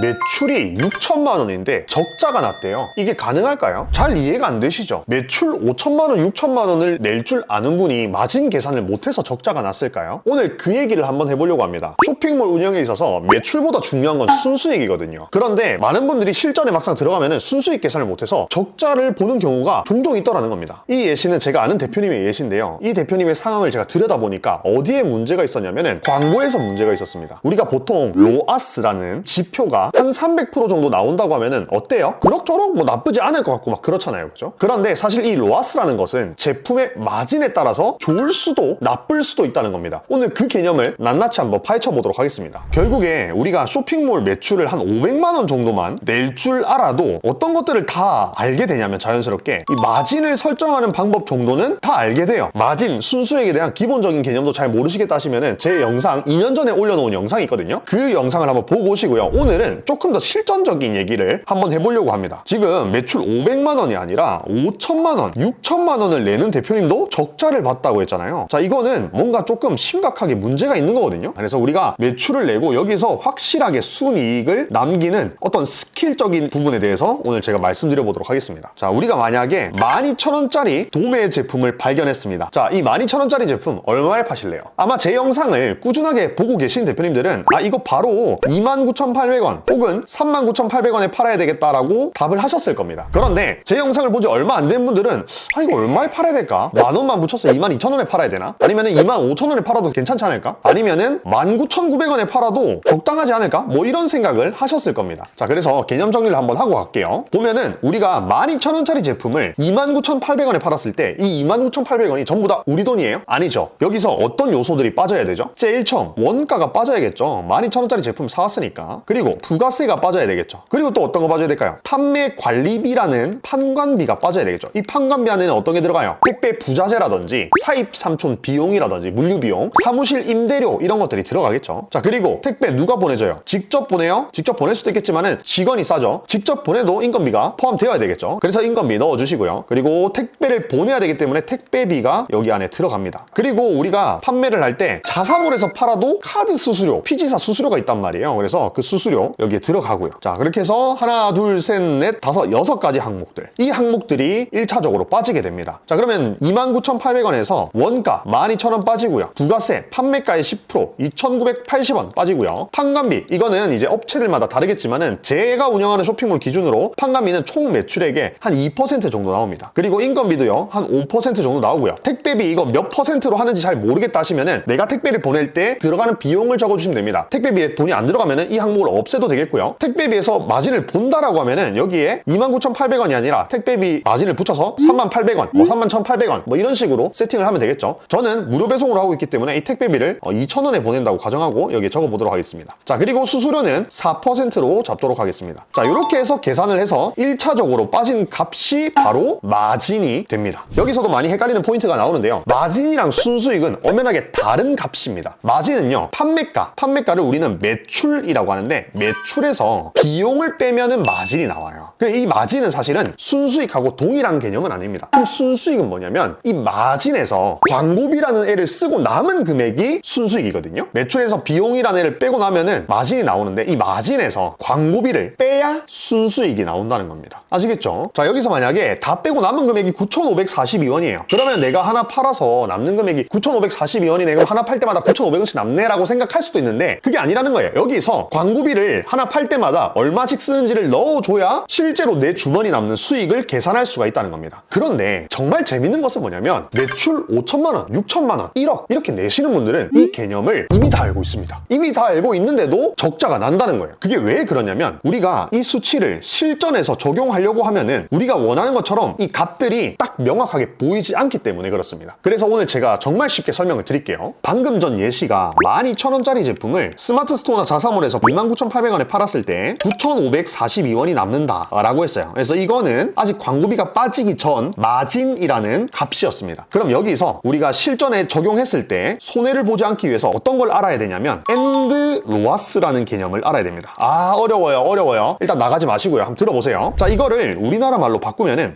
매출이 6천만 원인데 적자가 났대요. 이게 가능할까요? 잘 이해가 안 되시죠? 매출 5천만 원, 6천만 원을 낼 줄 아는 분이 마진 계산을 못해서 적자가 났을까요? 오늘 그 얘기를 한번 해보려고 합니다. 쇼핑몰 운영에 있어서 매출보다 중요한 건 순수익이거든요. 그런데 많은 분들이 실전에 막상 들어가면 순수익 계산을 못해서 적자를 보는 경우가 종종 있더라는 겁니다. 이 예시는 제가 아는 대표님의 예시인데요. 이 대표님의 상황을 제가 들여다보니까 어디에 문제가 있었냐면은 광고에서 문제가 있었습니다. 우리가 보통 로아스라는 지표가 한 300% 정도 나온다고 하면은 어때요? 그럭저럭 뭐 나쁘지 않을 것 같고 막 그렇잖아요. 그죠? 그런데 사실 이 로아스라는 것은 제품의 마진에 따라서 좋을 수도 나쁠 수도 있다는 겁니다. 오늘 그 개념을 낱낱이 한번 파헤쳐 보도록 하겠습니다. 결국에 우리가 쇼핑몰 매출을 한 500만 원 정도만 낼 줄 알아도 어떤 것들을 다 알게 되냐면 자연스럽게 이 마진을 설정하는 방법 정도는 다 알게 돼요. 마진, 순수익에 대한 기본적인 개념도 잘 모르시겠다 하시면은 제 영상 2년 전에 올려놓은 영상이 있거든요. 그 영상을 한번 보고 오시고요. 오늘은 조금 더 실전적인 얘기를 한번 해보려고 합니다. 지금 매출 500만 원이 아니라 5천만 원, 6천만 원을 내는 대표님도 적자를 봤다고 했잖아요. 자, 이거는 뭔가 조금 심각하게 문제가 있는 거거든요. 그래서 우리가 매출을 내고 여기서 확실하게 순이익을 남기는 어떤 스킬적인 부분에 대해서 오늘 제가 말씀드려 보도록 하겠습니다. 자, 우리가 만약에 12,000원짜리 도매 제품을 발견했습니다. 자, 이 12,000원짜리 제품 얼마에 파실래요? 아마 제 영상을 꾸준하게 보고 계신 대표님들은 이거 바로 29,800원 혹은 39,800원에 팔아야 되겠다라고 답을 하셨을 겁니다. 그런데 제 영상을 본 지 얼마 안 된 분들은 이거 얼마에 팔아야 될까? 만원만 붙여서 22,000원에 팔아야 되나? 아니면 25,000원에 팔아도 괜찮지 않을까? 아니면은 19,900원에 팔아도 적당하지 않을까? 뭐 이런 생각을 하셨을 겁니다. 자, 그래서 개념 정리를 한번 하고 갈게요. 보면은 우리가 12,000원짜리 제품을 29,800원에 팔았을 때 이 29,800원이 전부 다 우리 돈이에요? 아니죠. 여기서 어떤 요소들이 빠져야 되죠? 제일 처음 원가가 빠져야겠죠. 12,000원짜리 제품 사왔으니까. 그리고 부가세가 빠져야 되겠죠. 그리고 또 어떤 거 빠져야 될까요? 판매 관리비라는 판관비가 빠져야 되겠죠. 이 판관비 안에는 어떤 게 들어가요? 택배 부자재라든지 사입 삼촌 비용이라든지 물류 비용, 사무실 임대료 이런 것들이 들어가겠죠. 자, 그리고 택배 누가 보내줘요? 직접 보내요? 직접 보낼 수도 있겠지만은 직원이 싸죠. 직접 보내도 인건비가 포함되어야 되겠죠. 그래서 인건비 넣어주시고요. 그리고 택배를 보내야 되기 때문에 택배비가 여기 안에 들어갑니다. 그리고 우리가 판매를 할 때 자사몰에서 팔아도 카드 수수료, 피지사 수수료가 있단 말이에요. 그래서 그 수수료 여기에 들어가고요. 자, 그렇게 해서 하나, 둘, 셋, 넷, 다섯, 6가지 항목들. 이 항목들이 1차적으로 빠지게 됩니다. 자, 그러면 29,800원에서 원가 12,000원 빠지고요. 부가세, 판매가의 10%, 2,980원 빠지고요. 판관비, 이거는 이제 업체들마다 다르겠지만은 제가 운영하는 쇼핑몰 기준으로 판관비는 총 매출액의 한 2% 정도 나옵니다. 그리고 인건비도요, 한 5% 정도 나오고요. 택배비 이거 몇 퍼센트로 하는지 잘 모르겠다 하시면은 내가 택배를 보낼 때 들어가는 비용을 적어주시면 됩니다. 택배비에 돈이 안 들어가면은 이 항목을 없애도 되겠고요. 택배비에서 마진을 본다라고 하면은 여기에 29,800원이 아니라 택배비 마진을 붙여서 38,000원, 뭐 31,800원 뭐 이런 식으로 세팅을 하면 되겠죠. 저는 무료 배송으로 하고 있기 때문에 이 택배비를 2,000원에 보낸다고 가정하고 여기에 적어보도록 하겠습니다. 자, 그리고 수수료는 4%로 잡도록 하겠습니다. 자, 이렇게 해서 계산을 해서 1차적으로 빠진 값이 바로 마진이 됩니다. 여기서도 많이 헷갈리는 포인트가 나오는데요. 마진이랑 순수익은 엄연하게 다른 값입니다. 마진은요, 판매가를 우리는 매출이라고 하는데 매출에서 비용을 빼면은 마진이 나와요. 이 마진은 사실은 순수익하고 동일한 개념은 아닙니다. 그럼 순수익은 뭐냐면 이 마진에서 광고비라는 애를 쓰고 남은 금액이 순수익이거든요. 매출에서 비용이라는 애를 빼고 나면은 마진이 나오는데 이 마진에서 광고비를 빼야 순수익이 나온다는 겁니다. 아시겠죠? 자, 여기서 만약에 다 빼고 남은 금액이 9,542원이에요. 그러면 내가 하나 팔아서 남는 금액이 9,542원이네. 그럼 하나 팔 때마다 9,500원씩 남네라고 생각할 수도 있는데 그게 아니라는 거예요. 여기서 광고비를 하나 팔 때마다 얼마씩 쓰는지를 넣어줘야 실제로 내 주머니 남는 수익을 계산할 수가 있다는 겁니다. 그런데 정말 재밌는 것은 뭐냐면 매출 5천만 원, 6천만 원, 1억 이렇게 내시는 분들은 이 개념을 이미 다 알고 있습니다. 이미 다 알고 있는데도 적자가 난다는 거예요. 그게 왜 그러냐면 우리가 이 수치를 실전에서 적용하려고 하면은 우리가 원하는 것처럼 이 값들이 딱 명확하게 보이지 않기 때문에 그렇습니다. 그래서 오늘 제가 정말 쉽게 설명을 드릴게요. 방금 전 예시가 12,000원짜리 제품을 스마트 스토어나 자사몰에서 29,800원에 팔았을 때 9,542원이 남는다라고 했어요. 그래서 이거는 아직 광고비가 빠지기 전 마진이라는 값이었습니다. 그럼 여기서 우리가 실전에 적용했을 때 손해를 보지 않기 위해서 어떤 걸 알아야 되냐면 엔드 로아스라는 개념을 알아야 됩니다. 어려워요. 일단 나가지 마시고요. 한번 들어보세요. 자, 이거를 우리나라 말로 바꾸면은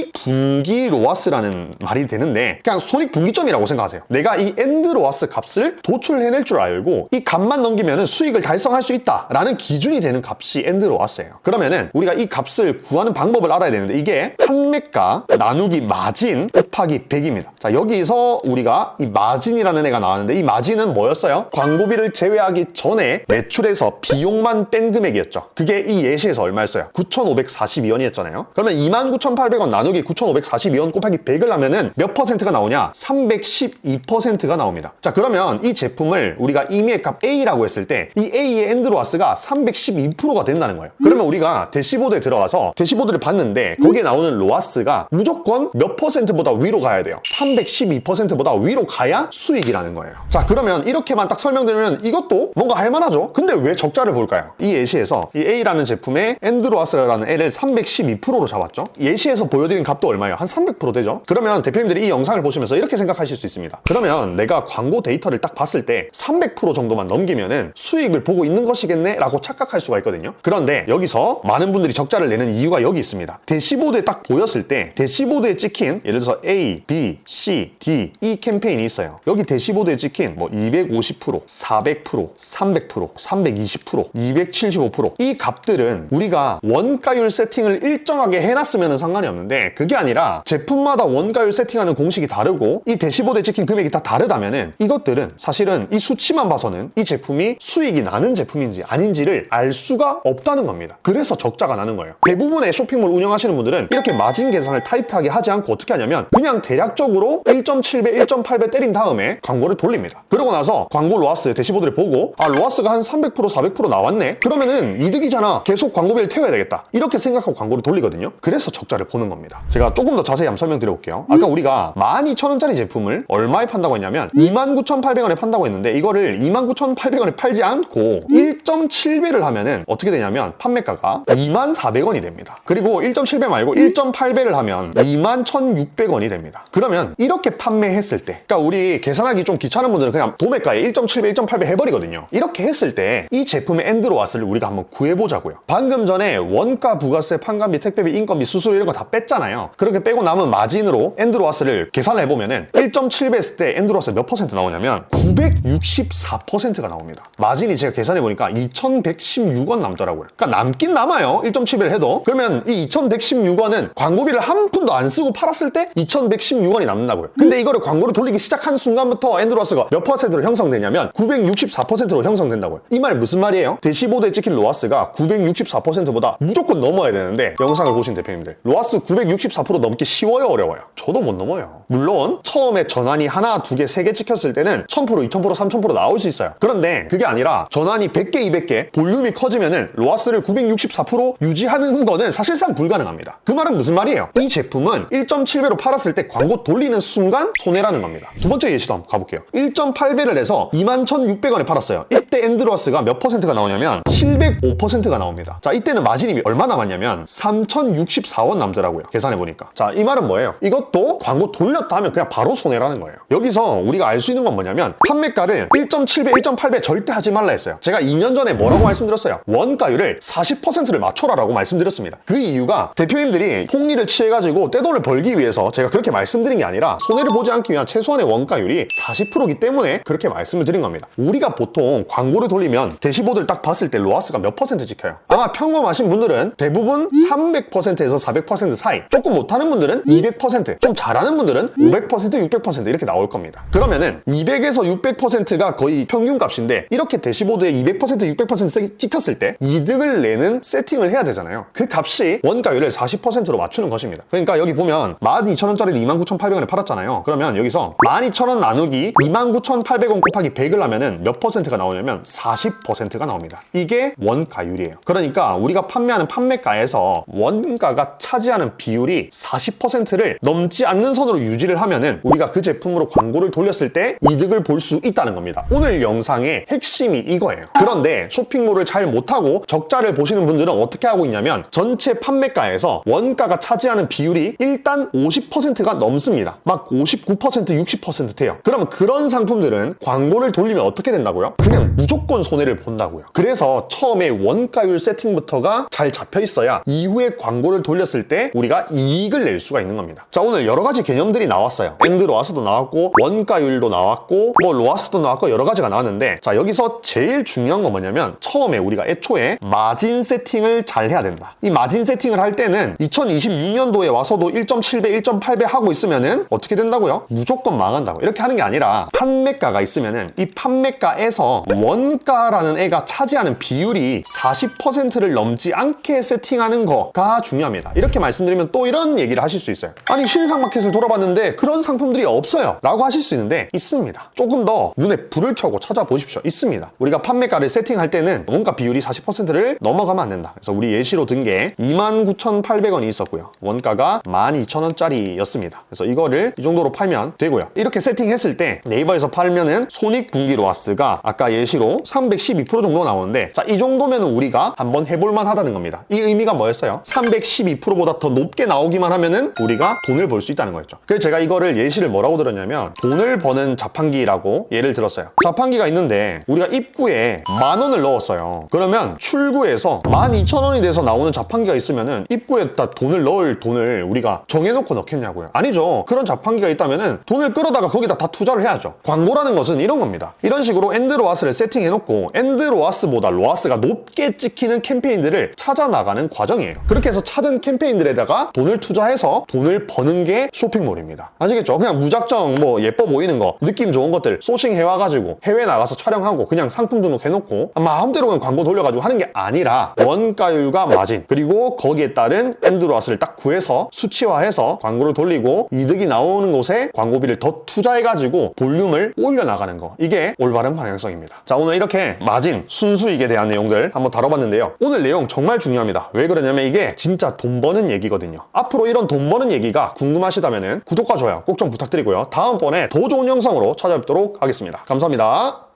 손익분기 로아스라는 말이 되는데 그냥 손익분기점이라고 생각하세요. 내가 이 엔드 로아스 값을 도출해낼 줄 알고 이 값만 넘기면은 수익을 달성할 수 있다라는 라는 기준이 되는 값이 엔드로와스예요. 그러면은 우리가 이 값을 구하는 방법을 알아야 되는데 이게 판매가 나누기 마진 곱하기 100입니다. 자, 여기서 우리가 이 마진이라는 애가 나왔는데 이 마진은 뭐였어요? 광고비를 제외하기 전에 매출에서 비용만 뺀 금액이었죠. 그게 이 예시에서 얼마였어요? 9,542원이었잖아요. 그러면 29,800원 나누기 9,542원 곱하기 100을 하면은 몇 퍼센트가 나오냐? 312%가 나옵니다. 자, 그러면 이 제품을 우리가 임의의 값 A라고 했을 때 이 A의 엔드로와스가 312%가 된다는 거예요. 그러면 우리가 대시보드에 들어가서 대시보드를 봤는데 거기에 나오는 로아스가 무조건 몇 퍼센트보다 위로 가야 돼요. 312%보다 위로 가야 수익이라는 거예요. 자, 그러면 이렇게만 딱 설명드리면 이것도 뭔가 할만하죠? 근데 왜 적자를 볼까요? 이 예시에서 이 A라는 제품의 엔드로와스라는 L을 312%로 잡았죠? 예시에서 보여드린 값도 얼마예요? 한 300% 되죠? 그러면 대표님들이 이 영상을 보시면서 이렇게 생각하실 수 있습니다. 그러면 내가 광고 데이터를 딱 봤을 때 300% 정도만 넘기면은 수익을 보고 있는 것이겠네? 라고 착각할 수가 있거든요. 그런데 여기서 많은 분들이 적자를 내는 이유가 여기 있습니다. 대시보드에 딱 보였을 때 대시보드에 찍힌 예를 들어서 A, B, C, D 이 캠페인이 있어요. 여기 대시보드에 찍힌 뭐 250%, 400%, 300%, 320%, 275% 이 값들은 우리가 원가율 세팅을 일정하게 해놨으면 상관이 없는데 그게 아니라 제품마다 원가율 세팅하는 공식이 다르고 이 대시보드에 찍힌 금액이 다 다르다면은 이것들은 사실은 이 수치만 봐서는 이 제품이 수익이 나는 제품인지 아닌지를 알 수가 없다는 겁니다. 그래서 적자가 나는 거예요. 대부분의 쇼핑몰 운영하시는 분들은 이렇게 마진 계산을 타이트하게 하지 않고 어떻게 하냐면 그냥 대략적으로 1.7배, 1.8배 때린 다음에 광고를 돌립니다. 그러고 나서 광고 로아스 대시보드를 보고 아 로아스가 한 300%, 400% 나왔네? 그러면은 이득이잖아. 계속 광고비를 태워야 되겠다. 이렇게 생각하고 광고를 돌리거든요. 그래서 적자를 보는 겁니다. 제가 조금 더 자세히 한번 설명드려볼게요. 아까 우리가 12,000원짜리 제품을 얼마에 판다고 했냐면 29,800원에 판다고 했는데 이거를 29,800원에 팔지 않고 1.7배를 하면은 어떻게 되냐면 판매가가 24,000원이 됩니다. 그리고 1.7배 말고 1.8배를 하면 21,600원이 됩니다. 그러면 이렇게 판매했을 때 그러니까 우리 계산하기 좀 귀찮은 분들은 그냥 도매가에 1.7배, 1.8배 해버리거든요. 이렇게 했을 때 이 제품의 엔드로와스를 우리가 한번 구해보자고요. 방금 전에 원가, 부가세, 판관비, 택배비, 인건비, 수수료 이런 거 다 뺐잖아요. 그렇게 빼고 남은 마진으로 엔드로와스를 계산을 해보면은 1.7배 했을 때 엔드로와스 몇 퍼센트 나오냐면 964%가 나옵니다. 마진이 제가 계산해보니까 2,116원 남더라고요. 그러니까 남긴 남아요. 1.7배를 해도. 그러면 이 2,116원은 광고비를 한 푼도 안 쓰고 팔았을 때 2,116원이 남는다고요. 근데 이거를 광고를 돌리기 시작한 순간부터 엔드로와스가 몇 퍼센트로 형성되냐면 964%로 형성된다고요. 이 말 무슨 말이에요? 대시보드에 찍힌 로아스가 964%보다 무조건 넘어야 되는데 영상을 보신 대표님들 로아스 964% 넘기 쉬워요, 어려워요? 저도 못 넘어요. 물론 처음에 전환이 하나, 두 개, 세 개 찍혔을 때는 1000%, 2000%, 3000% 나올 수 있어요. 그런데 그게 아니라 전환이 100개, 200개 볼륨이 커지면은 로아스를 964% 유지하는 거는 사실상 불가능합니다. 그 말은 무슨 말이에요? 이 제품은 1.7배로 팔았을 때 광고 돌리는 순간 손해라는 겁니다. 두 번째 예시도 한번 가볼게요. 1.8배를 해서 21,600원에 팔았어요. 이때 엔드로와스가 몇 퍼센트가 나오냐면 705%가 나옵니다. 자, 이때는 마진이 얼마 남았냐면 3,064원 남더라고요. 계산해보니까. 자, 이 말은 뭐예요? 이것도 광고 돌렸다 하면 그냥 바로 손해라는 거예요. 여기서 우리가 알 수 있는 건 뭐냐면 판매가를 1.7배, 1.8배 절대 하지 말라 했어요. 제가 2년 전에 뭐라고 말씀드렸어요? 원가율을 40%를 맞춰라라고 말씀드렸습니다. 그 이유가 대표님들이 폭리를 취해가지고 떼돈을 벌기 위해서 제가 그렇게 말씀드린 게 아니라 손해를 보지 않기 위한 최소한의 원가율이 40%이기 때문에 그렇게 말씀을 드린 겁니다. 우리가 보통 광고를 돌리면 대시보드를 딱 봤을 때 로아스가 몇 퍼센트 찍혀요? 아마 평범하신 분들은 대부분 300%에서 400% 사이, 조금 못하는 분들은 200%, 좀 잘하는 분들은 500%, 600% 이렇게 나올 겁니다. 그러면은 200에서 600%가 거의 평균값인데 이렇게 대시보드에 200%, 600% 찍혔을 때 이득을 내는 세팅을 해야 되잖아요. 그 값이 원가율을 40%로 맞추는 것입니다. 그러니까 여기 보면 12,000원짜리를 29,800원에 팔았잖아요. 그러면 여기서 12,000원 나누기 29,800원 곱하기 100을 하면은 몇 퍼센트가 나오냐면 40%가 나옵니다. 이게 원가율이에요. 그러니까 우리가 판매하는 판매가에서 원가가 차지하는 비율이 40%를 넘지 않는 선으로 유지를 하면은 우리가 그 제품으로 광고를 돌렸을 때 이득을 볼 수 있다는 겁니다. 오늘 영상의 핵심이 이거예요. 그런데 쇼핑몰을 잘 못하고 적자를 보시는 분들은 어떻게 하고 있냐면 전체 판매가에서 원가가 차지하는 비율이 일단 50% 60%가 넘습니다. 막 59%, 60% 돼요. 그러면 그런 상품들은 광고를 돌리면 어떻게 된다고요? 그냥 무조건 손해를 본다고요. 그래서 처음에 원가율 세팅부터가 잘 잡혀 있어야 이후에 광고를 돌렸을 때 우리가 이익을 낼 수가 있는 겁니다. 자, 오늘 여러 가지 개념들이 나왔어요. 엔드 로아스도 나왔고 원가율도 나왔고 뭐 로아스도 나왔고 여러 가지가 나왔는데, 자, 여기서 제일 중요한 건 뭐냐면 처음에 우리가 애초에 마진 세팅을 잘 해야 된다. 이 마진 세팅을 할 때는 2026년도에 와서도 1.7배, 1.8배 하고 있으면은 어떻게 된다고요? 무조건 망한다고. 이렇게 하는 게 아니라 판매가가 있으면은 이 판매가에서 원가라는 애가 차지하는 비율이 40%를 넘지 않게 세팅하는 거가 중요합니다. 이렇게 말씀드리면 또 이런 얘기를 하실 수 있어요. 아니, 신상마켓을 돌아봤는데 그런 상품들이 없어요 라고 하실 수 있는데 있습니다. 조금 더 눈에 불을 켜고 찾아보십시오. 있습니다. 우리가 판매가를 세팅할 때는 원가 비율이 40%를 넘어가면 안 된다. 그래서 우리 예시로 든 게 29,800원이 있었고요. 원가가 12,000원짜리였습니다. 그래서 이거를 이 정도로 팔면 되고요. 이렇게 세팅했을 때 네이버에서 팔면은 손익분기 로아스가 아까 예시로 312% 정도 나오는데, 자, 이 정도면 우리가 한번 해볼만 하다는 겁니다. 이 의미가 뭐였어요? 312%보다 더 높게 나오기만 하면은 우리가 돈을 벌 수 있다는 거였죠. 그래서 제가 이거를 예시를 뭐라고 들었냐면 돈을 버는 자판기라고 예를 들었어요. 자판기가 있는데 우리가 입구에 10,000원을 넣었어요. 그러면 출구에서 12,000원이 돼서 나오는 자판기가 있으면은 입구에다 돈을 넣을 돈을 우리가 정해놓고 넣겠냐고요? 아니죠. 그런 자판기가 있다면은 돈을 끌어다가 거기다 다 투자를 해야죠. 광고라는 것은 이런 겁니다. 이런 식으로 엔드 로아스를 세팅해놓고 엔드 로아스보다 로아스가 높게 찍히는 캠페인들을 찾아 나가는 과정이에요. 그렇게 해서 찾은 캠페인들에다가 돈을 투자해서 돈을 버는 게 쇼핑몰입니다. 아시겠죠? 그냥 무작정 뭐 예뻐 보이는 거, 느낌 좋은 것들 소싱 해와가지고 해외 나가서 촬영하고 그냥 상품 등록해놓고 마음대로 그냥 광고 돌려가지고 하는 게 아니라 원가율과 마진, 그리고 거기에 따른 엔드 로아스를 딱 구해서 수치화해서 광고를 돌리고 이득이 나오는 곳에 광고비를 더 투자해가지고 볼륨을 올려나가는 거, 이게 올바른 방향성입니다. 자, 오늘 이렇게 마진, 순수익에 대한 내용들 한번 다뤄봤는데요. 오늘 내용 정말 중요합니다. 왜 그러냐면 이게 진짜 돈 버는 얘기거든요. 앞으로 이런 돈 버는 얘기가 궁금하시다면 구독과 좋아요 꼭 좀 부탁드리고요. 다음번에 더 좋은 영상으로 찾아뵙도록 하겠습니다. 감사합니다.